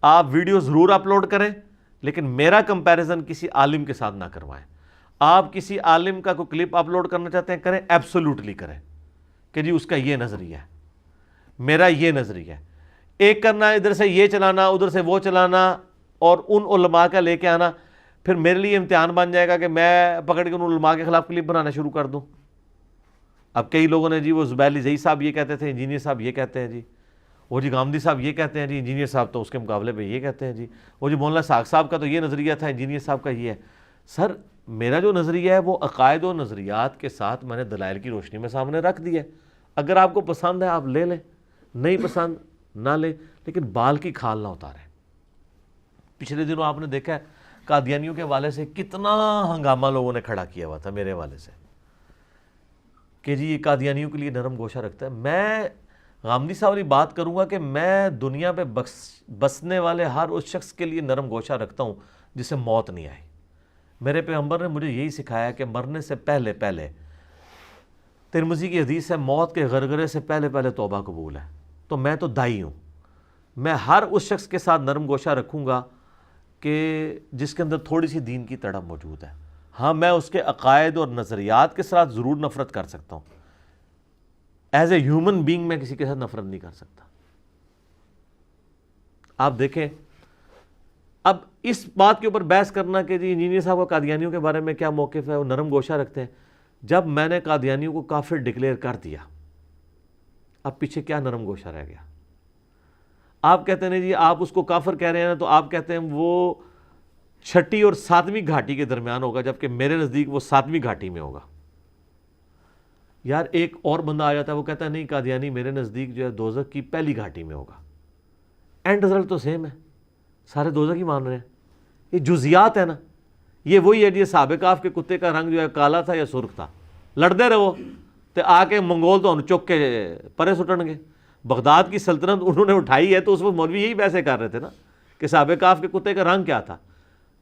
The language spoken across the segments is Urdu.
آپ ویڈیو ضرور اپلوڈ کریں لیکن میرا کمپیریزن کسی عالم کے ساتھ نہ کروائیں. آپ کسی عالم کا کوئی کلپ اپلوڈ کرنا چاہتے ہیں کریں, ایبسولوٹلی کریں کہ جی اس کا یہ نظریہ ہے, میرا یہ نظریہ ہے. ایک کرنا ادھر سے یہ چلانا ادھر سے وہ چلانا اور ان علماء کا لے کے آنا, پھر میرے لیے امتحان بن جائے گا کہ میں پکڑ کے ان علماء کے خلاف کلپ بنانا شروع کر دوں. اب کئی لوگوں نے جی وہ زبیر زئی صاحب یہ کہتے تھے, انجینئر صاحب یہ کہتے ہیں جی, وہ جی گامدی صاحب یہ کہتے ہیں جی, انجینئر صاحب تو اس کے مقابلے پہ یہ کہتے ہیں جی, وہ جی مولانا ساق صاحب کا تو یہ نظریہ تھا, انجینئر صاحب کا یہ ہے. سر میرا جو نظریہ ہے وہ عقائد و نظریات کے ساتھ میں نے دلائل کی روشنی میں سامنے رکھ دیا ہے. اگر آپ کو پسند ہے آپ لے لیں, نہیں پسند نہ لیں, لیکن بال کی کھال نہ اتاریں. پچھلے دنوں آپ نے دیکھا ہے قادیانیوں کے حوالے سے کتنا ہنگامہ لوگوں نے کھڑا کیا ہوا تھا میرے حوالے سے کہ جی یہ قادیانیوں کے لیے نرم گوشہ رکھتا ہے. میں غامدی صاحب والی بات کروں گا کہ میں دنیا پہ بسنے والے ہر اس شخص کے لیے نرم گوشہ رکھتا ہوں جسے موت نہیں آئی. میرے پیغمبر نے مجھے یہی سکھایا کہ مرنے سے پہلے ترمذی کی حدیث ہے موت کے غرغرے سے پہلے توبہ قبول ہے. تو میں تو دائی ہوں, میں ہر اس شخص کے ساتھ نرم گوشہ رکھوں گا کہ جس کے اندر تھوڑی سی دین کی تڑپ موجود ہے. ہاں میں اس کے عقائد اور نظریات کے ساتھ ضرور نفرت کر سکتا ہوں, ایز اے ہیومن بینگ میں کسی کے ساتھ نفرت نہیں کر سکتا. آپ دیکھیں اب اس بات کے اوپر بحث کرنا کہ جی انجینئر صاحب کا قادیانیوں کے بارے میں کیا موقف ہے, وہ نرم گوشہ رکھتے ہیں. جب میں نے قادیانیوں کو کافر ڈکلیئر کر دیا اب پیچھے کیا نرم گوشہ رہ گیا؟ آپ کہتے ہیں جی آپ اس کو کافر کہہ رہے ہیں تو آپ کہتے ہیں وہ 6 اور 7ویں گھاٹی کے درمیان ہوگا, جبکہ میرے نزدیک وہ 7ویں گھاٹی میں ہوگا. یار ایک اور بندہ آ جاتا ہے وہ کہتا ہے نہیں قادیانی میرے نزدیک جو ہے دوزخ کی پہلی گھاٹی میں ہوگا. اینڈ رزلٹ تو سیم ہے, سارے دوزخ ہی مان رہے ہیں. یہ جزیات ہے نا, یہ وہی ہے جی صحابہ کہف کے کتے کا رنگ جو ہے کالا تھا یا سرخ تھا, لڑتے رہو تو آ کے منگول تو انہوں چک کے پرے سٹن گے. بغداد کی سلطنت انہوں نے اٹھائی ہے تو اس وقت مولوی یہی بحثیں کر رہے تھے نا کہ صحابہ کہف کے کتے کا رنگ کیا تھا.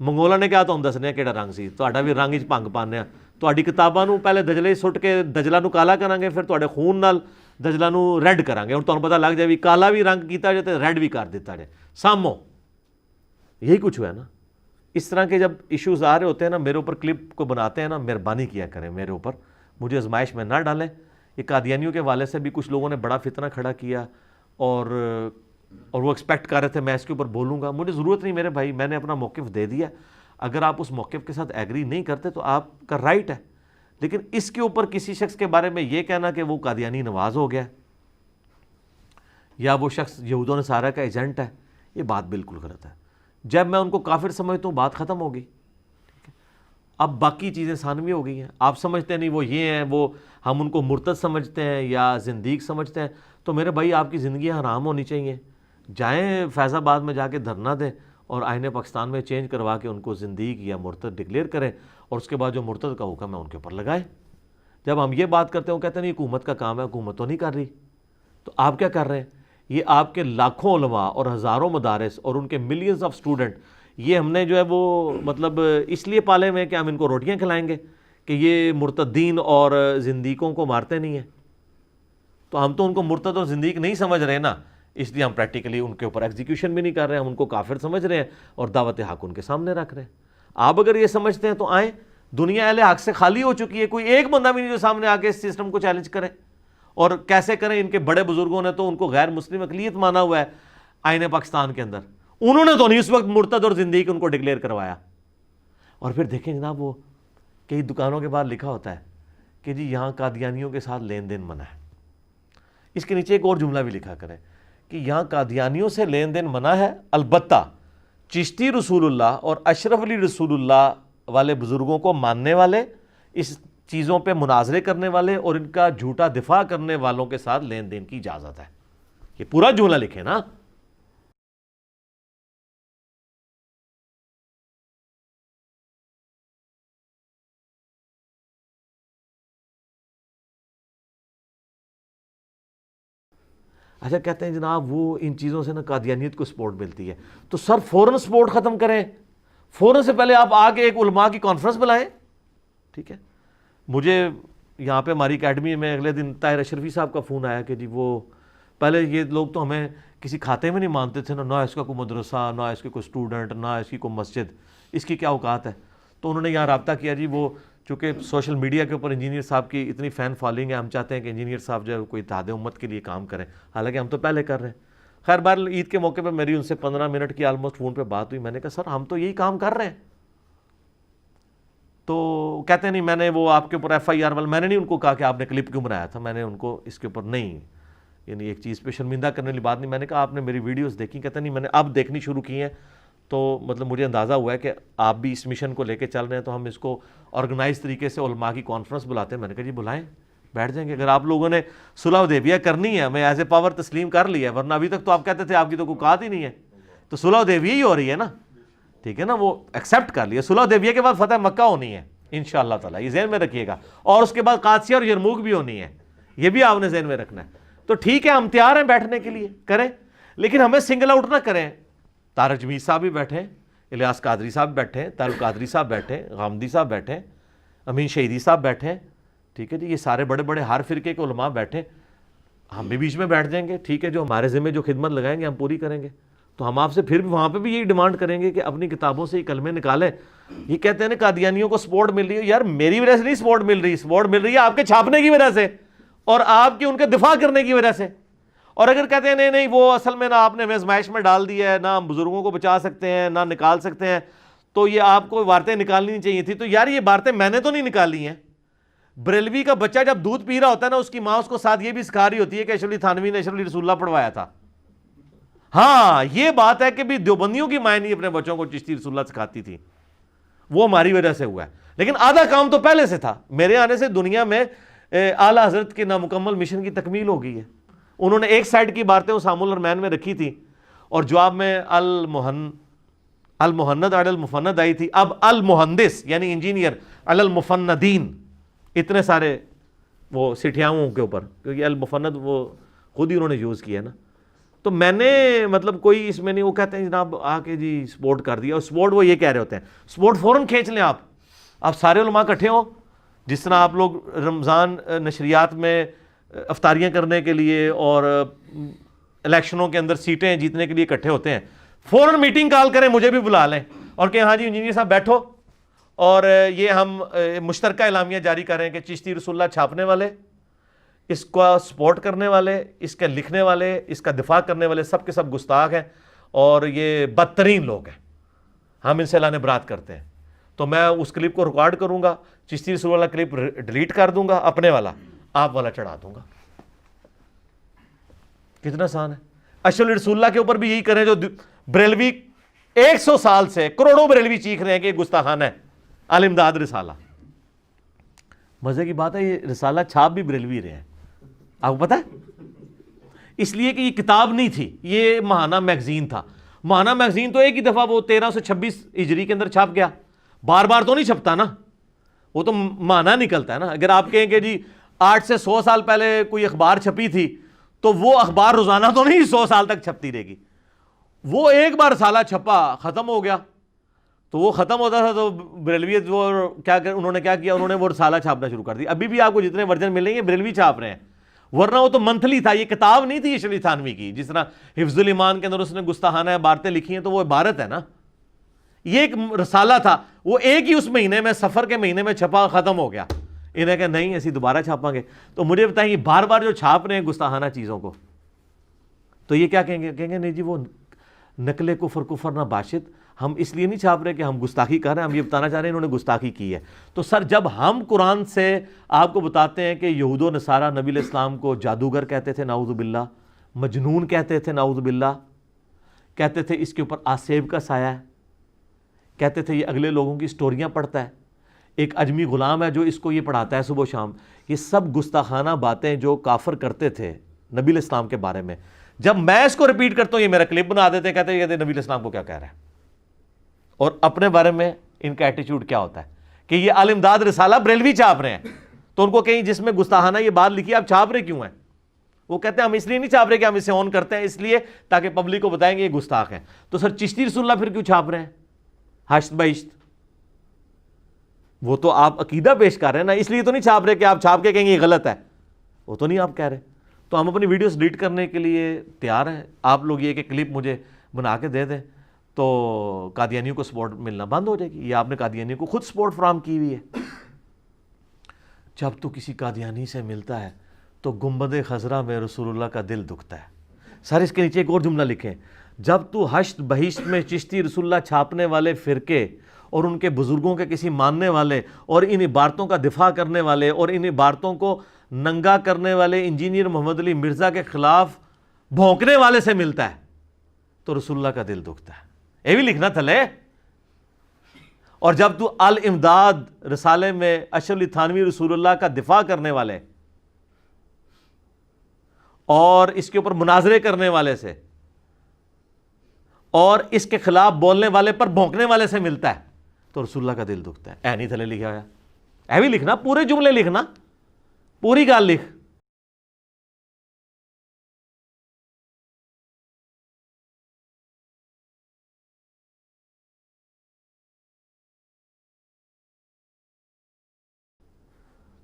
منگولا نے کہا تو ہم دسنے کہڑا رنگ سی, تہاڈا بھی رنگ 'چ بھنگ پانے آ, تہاڈی کتاباں نو پہلے دجلے سٹ کے دجلہ نو کالا کریں گے, پھر تہاڈے خون نال دجلہ نو ریڈ کریں گے. اور تمہیں پتہ لگ جائے بھی کالا بھی رنگ کیتا جائے تو ریڈ بھی کر دیتا جائے سامو. یہی کچھ ہوا ہے نا. اس طرح کے جب ایشوز آ رہے ہوتے ہیں نا, میرے اوپر کلپ کو بناتے ہیں نا, مہربانی کیا کریں میرے اوپر, مجھے آزمائش میں نہ ڈالیں. یہ قادیانیوں کے حوالے سے بھی کچھ لوگوں نے بڑا فتنہ کھڑا کیا اور وہ ایکسپیکٹ کر رہے تھے میں اس کے اوپر بولوں گا. مجھے ضرورت نہیں میرے بھائی, میں نے اپنا موقف دے دیا. اگر آپ اس موقف کے ساتھ ایگری نہیں کرتے تو آپ کا رائٹ ہے, لیکن اس کے اوپر کسی شخص کے بارے میں یہ کہنا کہ وہ قادیانی نواز ہو گیا یا وہ شخص یہود و نصارہ کا ایجنٹ ہے, یہ بات بالکل غلط ہے. جب میں ان کو کافر سمجھتا ہوں بات ختم ہوگی. اب باقی چیزیں ثانوی ہو گئی ہیں. آپ سمجھتے ہیں نہیں وہ یہ ہیں, وہ ہم ان کو مرتد سمجھتے ہیں یا زندیق سمجھتے ہیں, تو میرے بھائی آپ کی زندگی حرام ہونی چاہیے. جائیں فیض آباد میں جا کے دھرنا دیں اور آئین پاکستان میں چینج کروا کے ان کو زندیق یا مرتد ڈکلیئر کریں, اور اس کے بعد جو مرتد کا حکم ہے ان کے اوپر لگائیں. جب ہم یہ بات کرتے ہیں وہ کہتے ہیں نہیں حکومت کا کام ہے, حکومت تو نہیں کر رہی. تو آپ کیا کر رہے ہیں؟ یہ آپ کے لاکھوں علماء اور ہزاروں مدارس اور ان کے ملینز آف سٹوڈنٹ, یہ ہم نے جو ہے وہ مطلب اس لیے پالے ہوئے کہ ہم ان کو روٹیاں کھلائیں گے کہ یہ مرتدین اور زندیقوں کو مارتے نہیں ہیں. تو ہم تو ان کو مرتد اور زندیق نہیں سمجھ رہے نا, اس لیے ہم پریکٹیکلی ان کے اوپر ایگزیکیوشن بھی نہیں کر رہے ہیں, ہم ان کو کافر سمجھ رہے ہیں اور دعوت حق ان کے سامنے رکھ رہے ہیں. آپ اگر یہ سمجھتے ہیں تو آئیں, دنیا اہل حق سے خالی ہو چکی ہے, کوئی ایک بندہ بھی نہیں جو سامنے آ کے اس سسٹم کو چیلنج کرے. اور کیسے کریں؟ ان کے بڑے بزرگوں نے تو ان کو غیر مسلم اقلیت مانا ہوا ہے آئین پاکستان کے اندر, انہوں نے تو نہیں اس وقت مرتد اور زندیق ان کو ڈکلیئر کروایا. اور پھر دیکھیں جناب وہ کئی دکانوں کے بعد لکھا ہوتا ہے کہ جی یہاں قادیانیوں کے ساتھ لین دین منع ہے. اس کے نیچے ایک اور جملہ بھی لکھا کریں کہ یہاں قادیانیوں سے لین دین منع ہے, البتہ چشتی رسول اللہ اور اشرف علی رسول اللہ والے بزرگوں کو ماننے والے, اس چیزوں پہ مناظرے کرنے والے اور ان کا جھوٹا دفاع کرنے والوں کے ساتھ لین دین کی اجازت ہے. یہ پورا جملہ لکھیں نا. اچھا کہتے ہیں جناب وہ ان چیزوں سے نا قادیانیت کو سپورٹ ملتی ہے, تو سر فوراً سپورٹ ختم کریں, فوراً سے پہلے آپ آ کے ایک علماء کی کانفرنس بلائیں. ٹھیک ہے, مجھے یہاں پہ ہماری اکیڈمی میں اگلے دن طاہر اشرفی صاحب کا فون آیا کہ جی وہ پہلے یہ لوگ تو ہمیں کسی کھاتے میں نہیں مانتے تھے، نہ اس کا کوئی مدرسہ، نہ اس کے کوئی اسٹوڈنٹ، نہ اس کی کوئی مسجد، اس کی کیا اوقات ہے. تو انہوں نے یہاں رابطہ کیا جی. وہ چونکہ سوشل میڈیا کے اوپر انجینئر صاحب کی اتنی فین فالوئنگ ہے، ہم چاہتے ہیں کہ انجینئر صاحب جو ہے کوئی اتحاد امت کے لیے کام کریں، حالانکہ ہم تو پہلے کر رہے ہیں. خیر بار عید کے موقع پہ میری ان سے 15 منٹ کی آلموسٹ فون پہ بات ہوئی. میں نے کہا سر ہم تو یہی کام کر رہے ہیں. تو کہتے نہیں میں نے وہ آپ کے اوپر FIR والا، میں نے نہیں ان کو کہا کہ آپ نے کلپ کیوں بنایا تھا، میں نے ان کو اس کے اوپر نہیں، یعنی ایک چیز پہ شرمندہ کرنے والی بات نہیں. میں نے کہا آپ نے میری ویڈیوز دیکھی؟ کہتے نہیں میں نے اب دیکھنی شروع کی ہیں، تو مطلب مجھے اندازہ ہوا ہے کہ آپ بھی اس مشن کو لے کے چل رہے ہیں، تو ہم اس کو آرگنائز طریقے سے علماء کی کانفرنس بلاتے ہیں. میں نے کہا جی بلائیں، بیٹھ جائیں گے. اگر آپ لوگوں نے صلح حدیبیہ کرنی ہے، میں ایز اے پاور تسلیم کر لیا ہے، ورنہ ابھی تک تو آپ کہتے تھے آپ کی تو کوئی بات ہی نہیں ہے. تو صلح حدیبیہ ہی ہو رہی ہے نا، ٹھیک ہے نا، وہ ایکسیپٹ کر لیا. صلح حدیبیہ کے بعد فتح مکہ ہونی ہے انشاءاللہ تعالیٰ، یہ ذہن میں رکھیے گا. اور اس کے بعد قادسیہ اور یرموک بھی ہونی ہے، یہ بھی آپ نے ذہن میں رکھنا ہے. تو ٹھیک ہے ہم تیار ہیں بیٹھنے کے لیے، کریں، لیکن ہمیں سنگل آؤٹ نہ کریں. طارق جمیل صاحب بھی بیٹھیں، الیاس قادری صاحب بیٹھیں، طارق قادری صاحب بیٹھیں، غامدی صاحب بیٹھیں، امین شہیدی صاحب بیٹھیں، ٹھیک ہے جی، یہ سارے بڑے بڑے ہر فرقے کے علماء بیٹھیں. ہم بھی بیچ میں بیٹھ جائیں گے، ٹھیک ہے، جو ہمارے ذمہ جو خدمت لگائیں گے ہم پوری کریں گے. تو ہم آپ سے پھر بھی وہاں پہ بھی یہی ڈیمانڈ کریں گے کہ اپنی کتابوں سے یہ کلمے نکالیں. یہ کہتے ہیں نا قادیانیوں کو سپورٹ مل رہی ہے، یار میری وجہ سے نہیں سپورٹ مل رہی، سپورٹ مل رہی ہے آپ کے چھاپنے کی وجہ سے اور آپ کی ان کے دفاع کرنے کی وجہ سے. اور اگر کہتے ہیں نہیں وہ اصل میں نہ آپ نے آزمائش میں ڈال دیا ہے، نہ ہم بزرگوں کو بچا سکتے ہیں، نہ نکال سکتے ہیں، تو یہ آپ کو عبارتیں نکالنی نہیں چاہیے تھی. تو یار یہ عبارتیں میں نے تو نہیں نکالی ہیں. بریلوی کا بچہ جب دودھ پی رہا ہوتا ہے نا، اس کی ماں اس کو ساتھ یہ بھی سکھا رہی ہوتی ہے کہ اشرف علی تھانوی نے اشرف علی رسول اللہ پڑھوایا تھا. ہاں یہ بات ہے کہ بھی دیوبندیوں کی مائیں نہیں اپنے بچوں کو چشتی رسول اللہ سکھاتی تھی، وہ ہماری وجہ سے ہوا ہے. لیکن آدھا کام تو پہلے سے تھا. میرے آنے سے دنیا میں اعلیٰ حضرت کے نامکمل مشن کی تکمیل ہو گئی ہے. انہوں نے ایک سائڈ کی باتیں اسام الرحمین میں رکھی تھی اور جواب میں المہند علی المفند آئی تھی. اب المہندس یعنی انجینئر علی المفندین، اتنے سارے وہ سٹھیاؤں کے اوپر، کیونکہ المفند وہ خود ہی انہوں نے یوز کیا نا. تو میں نے مطلب کوئی اس میں نہیں، وہ کہتے ہیں جناب آ کے جی سپورٹ کر دیا، اور سپورٹ وہ یہ کہہ رہے ہوتے ہیں، سپورٹ فوراً کھینچ لیں آپ سارے علماء اکٹھے ہوں. جس طرح آپ لوگ رمضان نشریات میں افطاریاں کرنے کے لیے اور الیکشنوں کے اندر سیٹیں جیتنے کے لیے اکٹھے ہوتے ہیں، فوراً میٹنگ کال کریں، مجھے بھی بلا لیں اور کہ ہاں جی انجینئر صاحب بیٹھو، اور یہ ہم مشترکہ اعلامیہ جاری کر رہے ہیں کہ چشتی رسول اللہ چھاپنے والے، اس کا سپورٹ کرنے والے، اس کے لکھنے والے، اس کا دفاع کرنے والے سب کے سب گستاخ ہیں اور یہ بدترین لوگ ہیں، ہم ان سے اعلان برات کرتے ہیں. تو میں اس کلپ کو ریکارڈ کروں گا، چشتی رسول اللہ کلپ ڈیلیٹ کر دوں گا، اپنے والا آپ والا چڑھا دوں گا. کتنا آسان ہے. اشرف علی رسول اللہ کے اوپر بھی یہی کریں جو بریلوی 100 سال سے کروڑوں بریلوی چیخ رہے ہیں کہ یہ گستاخانہ ہے. الامداد رسالہ، مزے کی بات ہے یہ رسالہ چھاپ بھی بریلوی رہے ہیں، آپ کو پتہ ہے، اس لیے کہ یہ کتاب نہیں تھی، یہ ماہانہ میگزین تھا. ماہانہ میگزین تو ایک ہی دفعہ وہ 1326 ہجری کے اندر چھپ گیا، بار بار تو نہیں چھپتا نا، وہ تو ماہانہ نکلتا ہے نا. اگر آپ کہیں کہ جی 8 سے 100 سال پہلے کوئی اخبار چھپی تھی تو وہ اخبار روزانہ تو نہیں 100 سال تک چھپتی رہے گی. وہ ایک بار رسالہ چھپا ختم ہو گیا، تو وہ ختم ہوتا تھا تو بریلویت وہ انہوں نے کیا کیا، انہوں نے وہ رسالہ چھاپنا شروع کر دیا. ابھی بھی آپ کو جتنے ورژن ملیں گے بریلوی چھاپ رہے ہیں، ورنہ وہ تو منتھلی تھا، یہ کتاب نہیں تھی اشرف علی تھانوی کی. جس طرح حفظ الایمان کے اندر اس نے گستاخانہ عبارتیں لکھی ہیں تو وہ عبارت ہے نا، یہ ایک رسالہ تھا، وہ ایک ہی اس مہینے میں سفر کے مہینے میں چھپا ختم ہو گیا. انہیں کہ نہیں ایسی دوبارہ چھاپاں گے. تو مجھے بتائیں یہ بار بار جو چھاپ رہے ہیں گستاخانہ چیزوں کو، تو یہ کیا کہیں گے نہیں جی وہ نقل کفر نہ باشد، ہم اس لیے نہیں چھاپ رہے کہ ہم گستاخی کر رہے ہیں، ہم یہ بتانا چاہ رہے ہیں انہوں نے گستاخی کی ہے. تو سر جب ہم قرآن سے آپ کو بتاتے ہیں کہ یہود و نصارہ نبی علیہ السلام کو جادوگر کہتے تھے نعوذ باللہ، مجنون کہتے تھے نعوذ باللہ، کہتے تھے اس کے اوپر آسیب کا سایہ ہے، کہتے تھے یہ اگلے لوگوں کی سٹوریاں پڑھتا ہے، ایک اجمی غلام ہے جو اس کو یہ پڑھاتا ہے صبح و شام، یہ سب گستاخانہ باتیں جو کافر کرتے تھے نبی علیہ السلام کے بارے میں. جب میں اس کو ریپیٹ کرتا ہوں یہ میرا کلپ بنا دیتے ہیں، کہتے ہیں نبی علیہ السلام کو کیا کہہ رہا ہے، اور اپنے بارے میں ان کا ایٹیچیوڈ کیا ہوتا ہے کہ یہ الامداد رسالہ بریلوی چھاپ رہے ہیں. تو ان کو کہیں جس میں گستاخانہ یہ بات لکھی آپ چھاپ رہے کیوں ہیں؟ وہ کہتے ہیں ہم اس لیے نہیں چھاپ رہے کہ ہم اسے آن کرتے ہیں، اس لیے تاکہ پبلک کو بتائیں گے یہ گستاخ ہیں. تو سر چشتی رسول اللہ پھر کیوں چھاپ رہے ہیں ہشت بہشت؟ وہ تو آپ عقیدہ پیش کر رہے ہیں نا، اس لیے تو نہیں چھاپ رہے کہ آپ چھاپ کے کہیں گے یہ غلط ہے، وہ تو نہیں آپ کہہ رہے. تو ہم اپنی ویڈیوز ڈیلیٹ کرنے کے لیے تیار ہیں. آپ لوگ یہ کہ کلپ مجھے بنا کے دے دیں تو قادیانیوں کو سپورٹ ملنا بند ہو جائے گی. یہ آپ نے قادیانیوں کو خود سپورٹ فراہم کی ہوئی ہے. جب تو کسی قادیانی سے ملتا ہے تو گنبد خضرا میں رسول اللہ کا دل دکھتا ہے. سر اس کے نیچے ایک اور جملہ لکھیں, جب تو حشت بہشت میں چشتی رسول اللہ چھاپنے والے فرقے اور ان کے بزرگوں کے کسی ماننے والے اور ان عبارتوں کا دفاع کرنے والے اور ان عبارتوں کو ننگا کرنے والے انجینئر محمد علی مرزا کے خلاف بھونکنے والے سے ملتا ہے تو رسول اللہ کا دل دکھتا ہے. یہ بھی لکھنا تھلے. اور جب تو الامداد رسالے میں اشرف علی تھانوی رسول اللہ کا دفاع کرنے والے اور اس کے اوپر مناظرے کرنے والے سے اور اس کے خلاف بولنے والے پر بھونکنے والے سے ملتا ہے تو رسول اللہ کا دل دکھتا ہے. اے نہیں تھلے لکھا ہوا, اے بھی لکھنا, پورے جملے لکھنا, پوری گال لکھ.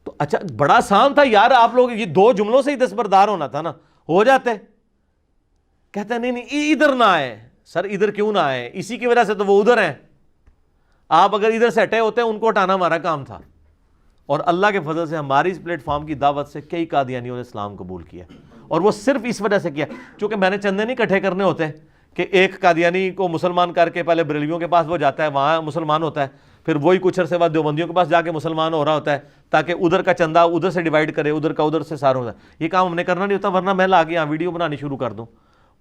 تو اچھا بڑا آسان تھا یار, آپ لوگ یہ 2 جملوں سے ہی دستبردار ہونا تھا نا, ہو جاتے. کہتے ہیں نہیں ادھر نہ آئے. سر ادھر کیوں نہ آئے, اسی کی وجہ سے تو وہ ادھر ہیں. آپ اگر ادھر سے ہٹے ہوتے ان کو ہٹانا ہمارا کام تھا. اور اللہ کے فضل سے ہماری اس پلیٹ فارم کی دعوت سے کئی قادیانیوں نے اسلام قبول کیا, اور وہ صرف اس وجہ سے کیا چونکہ میں نے چندے نہیں اکٹھے کرنے ہوتے کہ ایک قادیانی کو مسلمان کر کے پہلے بریلویوں کے پاس وہ جاتا ہے, وہاں مسلمان ہوتا ہے, پھر وہی کچھ عرصے بعد دیوبندیوں کے پاس جا کے مسلمان ہو رہا ہوتا ہے تاکہ ادھر کا چندہ ادھر سے ڈیوائیڈ کرے, ادھر کا ادھر سے سارا ہوتا ہے. یہ کام ہم نے کرنا نہیں ہوتا, ورنہ میں لا کے یہاں ویڈیو بنانی شروع کر دوں.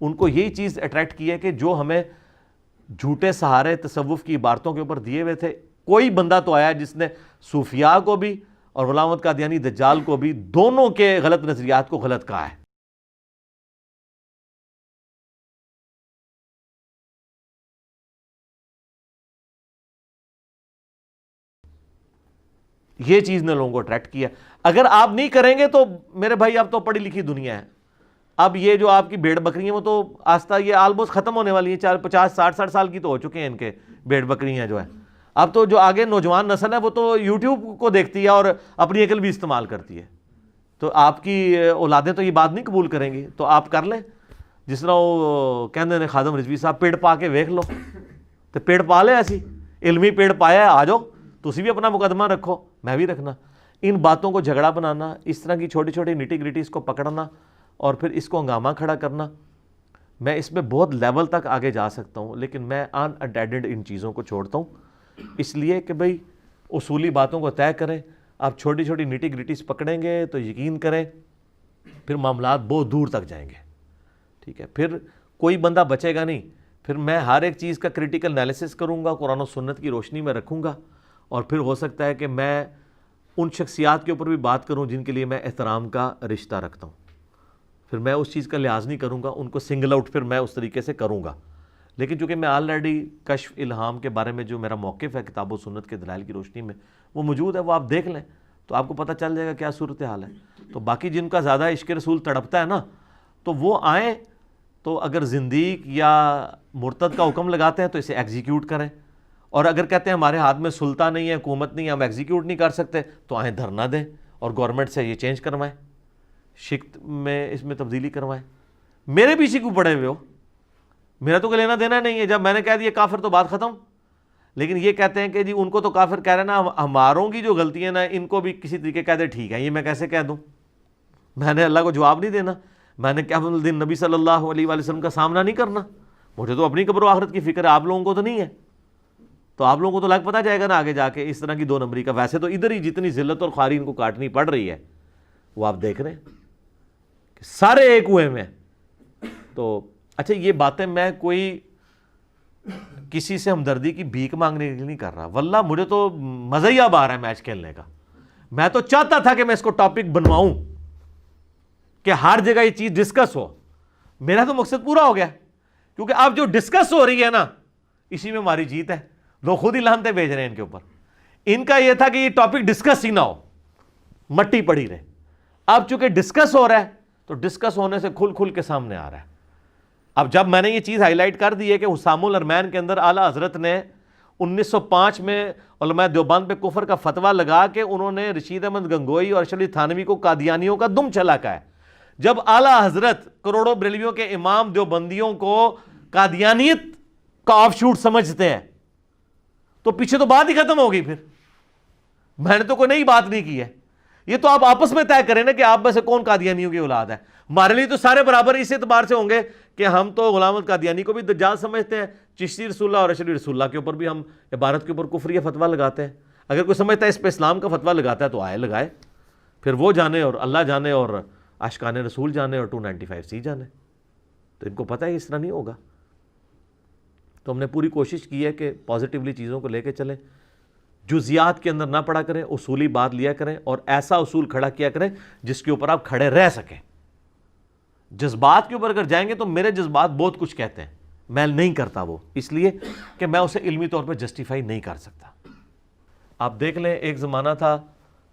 ان کو یہی چیز اٹریکٹ کی ہے کہ جو ہمیں جھوٹے سہارے تصوف کی عبارتوں کے اوپر دیے ہوئے تھے, کوئی بندہ تو آیا جس نے صوفیاء کو بھی اور غلام احمد قادیانی دجال کو بھی دونوں کے غلط نظریات کو غلط کہا ہے. یہ چیز نے لوگوں کو اٹریکٹ کیا. اگر آپ نہیں کریں گے تو میرے بھائی اب تو پڑھی لکھی دنیا ہے. اب یہ جو آپ کی بھیڑ بکری ہیں وہ تو آہستہ یہ آلموسٹ ختم ہونے والی ہیں. 50-60 سال کی تو ہو چکے ہیں ان کے بھیڑ بکریاں جو ہے. اب تو جو آگے نوجوان نسل ہے وہ تو یوٹیوب کو دیکھتی ہے اور اپنی عقل بھی استعمال کرتی ہے. تو آپ کی اولادیں تو یہ بات نہیں قبول کریں گی, تو آپ کر لیں جس طرح وہ کہندے نے خادم رضوی صاحب, پیڑ پا کے ویکھ لو. تو پیڑ پا لے, ایسی علمی پیڑ پایا ہے, آ جاؤ تسی بھی اپنا مقدمہ رکھو, میں بھی رکھنا. ان باتوں کو جھگڑا بنانا, اس طرح کی چھوٹی چھوٹی نٹی گریٹیز کو پکڑنا اور پھر اس کو ہنگامہ کھڑا کرنا, میں اس میں بہت لیول تک آگے جا سکتا ہوں, لیکن میں ان اٹینڈڈ ان چیزوں کو چھوڑتا ہوں اس لیے کہ بھئی اصولی باتوں کو طے کریں. آپ چھوٹی چھوٹی نٹی گریٹیز پکڑیں گے تو یقین کریں پھر معاملات بہت دور تک جائیں گے. ٹھیک ہے, پھر کوئی بندہ بچے گا نہیں. پھر میں ہر ایک چیز کا کریٹیکل انالیسس کروں گا, قرآن و سنت کی روشنی میں رکھوں گا, اور پھر ہو سکتا ہے کہ میں ان شخصیات کے اوپر بھی بات کروں جن کے لیے میں احترام کا رشتہ رکھتا ہوں. پھر میں اس چیز کا لحاظ نہیں کروں گا, ان کو سنگل آؤٹ پھر میں اس طریقے سے کروں گا. لیکن چونکہ میں آلریڈی کشف الہام کے بارے میں جو میرا موقف ہے کتاب و سنت کے دلائل کی روشنی میں وہ موجود ہے, وہ آپ دیکھ لیں تو آپ کو پتہ چل جائے گا کیا صورتحال ہے. تو باقی جن کا زیادہ عشق رسول تڑپتا ہے نا, تو وہ آئیں, تو اگر زندیق یا مرتد کا حکم لگاتے ہیں تو اسے ایگزیکیوٹ کریں, اور اگر کہتے ہیں ہمارے ہاتھ میں سلطہ نہیں ہے, حکومت نہیں ہے, ہم ایگزیکیوٹ نہیں کر سکتے, تو آئیں دھرنا دیں اور گورنمنٹ سے یہ چینج کروائیں, شکت میں اس میں تبدیلی کروائیں. میرے پیچھے کیوں پڑے ہوئے ہو, میرا تو کوئی لینا دینا نہیں ہے. جب میں نے کہہ دیا کافر تو بات ختم. لیکن یہ کہتے ہیں کہ جی ان کو تو کافر کہہ رہے ہیں نا, ہماروں کی جو غلطیاں نا ان کو بھی کسی طریقے کہہ دے, ٹھیک ہے, یہ میں کیسے کہہ دوں؟ میں نے اللہ کو جواب نہیں دینا, میں نے قیامت الدین نبی صلی اللہ علیہ وآلہ وسلم کا سامنا نہیں کرنا. مجھے تو اپنی قبر و آخرت کی فکر ہے, آپ لوگوں کو تو نہیں ہے. تو آپ لوگوں کو تو لگ پتہ جائے گا نا آگے جا کے اس طرح کی 2 نمبری کا. ویسے تو ادھر ہی جتنی ذلت اور خواری ان کو کاٹنی پڑ رہی ہے وہ آپ دیکھ رہے ہیں کہ سارے ایک ہوئے میں. تو اچھا یہ باتیں میں کوئی کسی سے ہمدردی کی بھیک مانگنے کے لیے نہیں کر رہا, واللہ مجھے تو مزہ ہی اب آ رہا ہے میچ کھیلنے کا. میں تو چاہتا تھا کہ میں اس کو ٹاپک بنواؤں کہ ہر جگہ یہ چیز ڈسکس ہو. میرا تو مقصد پورا ہو گیا, کیونکہ اب جو ڈسکس ہو رہی ہے نا اسی میں ہماری جیت ہے. لوگ خود ہی لانتے بھیج رہے ہیں ان کے اوپر. ان کا یہ تھا کہ یہ ٹاپک ڈسکس ہی نہ ہو, مٹی پڑی رہے. اب چونکہ ڈسکس ہو رہا ہے تو ڈسکس ہونے سے کھل کھل کے سامنے آ رہا ہے. اب جب میں نے یہ چیز ہائی لائٹ کر دی ہے کہ حسام الارمین کے اندر اعلیٰ حضرت نے 1905 میں علماء دیوبند پہ کفر کا فتویٰ لگا کے انہوں نے رشید احمد گنگوئی اور اشرف علی تھانوی کو قادیانیوں کا دم چلا کا ہے. جب اعلیٰ حضرت کروڑوں بریلویوں کے امام دیوبندیوں کو قادیانیت کا آف شوٹ سمجھتے ہیں تو پیچھے تو بات ہی ختم ہو گئی. پھر میں نے تو کوئی نئی بات نہیں کی ہے. یہ تو آپ آپس میں طے کریں نا کہ آپ میں سے کون قادیانیوں کی اولاد ہے. ہمارے لیے تو سارے برابر اس اعتبار سے ہوں گے کہ ہم تو غلام احمد قادیانی کو بھی دجال سمجھتے ہیں, چشتی رسول اللہ اور اشعری رسول اللہ کے اوپر بھی ہم عبارت کے اوپر کفریہ فتویٰ لگاتے ہیں. اگر کوئی سمجھتا ہے اس پہ اسلام کا فتویٰ لگاتا ہے تو آئے لگائے, پھر وہ جانے اور اللہ جانے اور عاشقان رسول جانے اور 295C جانے. تو ان کو پتہ ہے اس طرح نہیں ہوگا. تو ہم نے پوری کوشش کی ہے کہ پازیٹیولی چیزوں کو لے کے چلیں, جزیات کے اندر نہ پڑا کریں, اصولی بات لیا کریں اور ایسا اصول کھڑا کیا کریں جس کے اوپر آپ کھڑے رہ سکیں. جذبات کے اوپر اگر جائیں گے تو میرے جذبات بہت کچھ کہتے ہیں, میں نہیں کرتا وہ, اس لیے کہ میں اسے علمی طور پہ جسٹیفائی نہیں کر سکتا. آپ دیکھ لیں ایک زمانہ تھا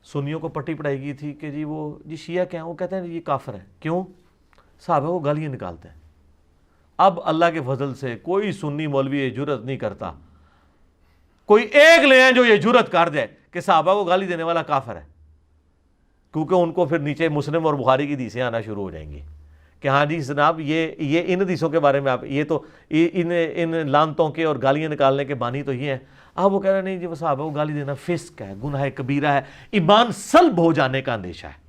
سنیوں کو پٹی پڑھائی گئی تھی کہ جی شیعہ کیا ہیں, وہ کہتے ہیں یہ کافر ہیں. کیوں؟ صحابہ کو گالیاں نکالتے ہیں. اب اللہ کے فضل سے کوئی سنی مولوی یہ جرت نہیں کرتا, کوئی ایک لے آئیں جو یہ جرت کر دے کہ صحابہ کو گالی دینے والا کافر ہے, کیونکہ ان کو پھر نیچے مسلم اور بخاری کی حدیثیں آنا شروع ہو جائیں گی کہ ہاں جی جناب یہ ان حدیثوں کے بارے میں آپ یہ تو ان لانتوں کے اور گالیاں نکالنے کے بانی تو یہ ہیں. اب وہ کہہ رہے ہیں نہیں جی وہ صحابہ کو گالی دینا فسق ہے, گناہ کبیرہ ہے, ایمان سلب ہو جانے کا اندیشہ ہے.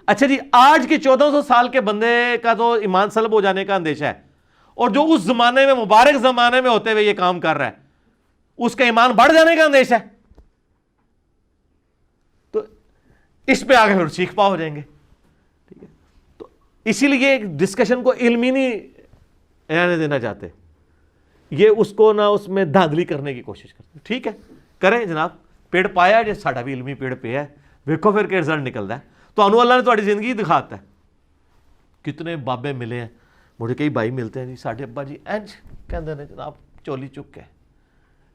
اچھا جی آج کے 1400 سال کے بندے کا تو ایمان سلب ہو جانے کا اندیشہ ہے, اور جو اس زمانے میں مبارک زمانے میں ہوتے ہوئے یہ کام کر رہا ہے اس کا ایمان بڑھ جانے کا اندیشہ ہے. تو اس پہ آگے پھر سیکھ پا ہو جائیں گے. ٹھیک ہے, تو اسی لیے ڈسکشن کو علمی نہیں رہنے دینا چاہتے, یہ اس کو نہ اس میں دھاندلی کرنے کی کوشش کرتے. ٹھیک ہے کریں جناب, پیڑ پایا جی ساڈا بھی علمی پیڑ پہ ہے, ویکھو پھر کہ رزلٹ نکلتا ہے. تو انو اللہ نے تھوڑی زندگی دکھاتا ہے. کتنے بابے ملے ہیں, مجھے کئی بھائی ملتے ہیں جی ساڈے ابا جی انج کہندے نے جناب چولی چک کے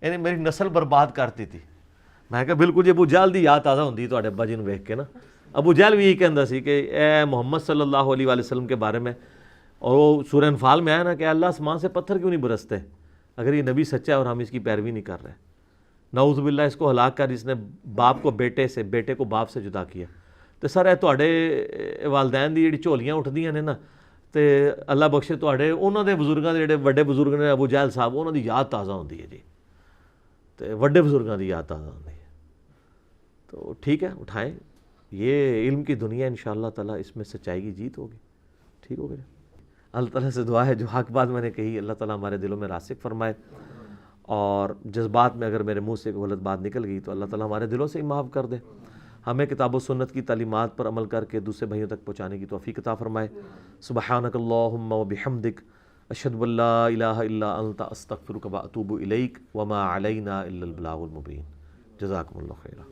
یعنی میری نسل برباد کرتی تھی. میں کہا بالکل جی ابو جہل دی یاد تازہ ہوندی تواڈے ابا جی نوں ویکھ کے نا. ابو جہل بھی یہی کہندا سی کہ اے محمد صلی اللہ علیہ وآلہ وسلم کے بارے میں, اور وہ سورہ انفال میں آیا نا کہ اللہ آسمان سے پتھر کیوں نہیں برستے اگر یہ نبی سچا ہے اور ہم اس کی پیروی نہیں کر رہے. نعوذ باللہ اس کو ہلاک کر جس نے باپ کو بیٹے سے, بیٹے کو باپ سے جدا کیا. تو سر اے تواڈے والدین دی جڑی جھولیاں اٹھدیاں نے نا, تے اللہ بخشے تواڈے انہاں دے بزرگاں دے جڑے وڈے بزرگ نے ابو جہل صاحب, انہاں دی یاد تازہ ہوندی ہے جی, تے وڈے بزرگاں دی یاد تازہ ہوندی ہے. تو ٹھیک ہے اٹھائیں, یہ علم کی دنیا انشاءاللہ تعالیٰ اس میں سچائی کی جیت ہوگی. ٹھیک ہوگا. اللہ تعالیٰ سے دعا ہے جو حق بات میں نے کہی اللہ تعالیٰ ہمارے دلوں میں راسخ فرمائے, اور جذبات میں اگر میرے منہ سے کوئی غلط بات نکل گئی تو اللہ تعالیٰ ہمارے دلوں سے ہی معاف کر دے. ہمیں کتاب و سنت کی تعلیمات پر عمل کر کے دوسرے بھائیوں تک پہنچانے کی توفیق عطا فرمائے. سبحانک اللہم و بحمدک اشہد ان لا الہ الا انت استغفرک و اتوب الیک وما علینا الا البلاغ المبین. جزاکم اللہ خیرا.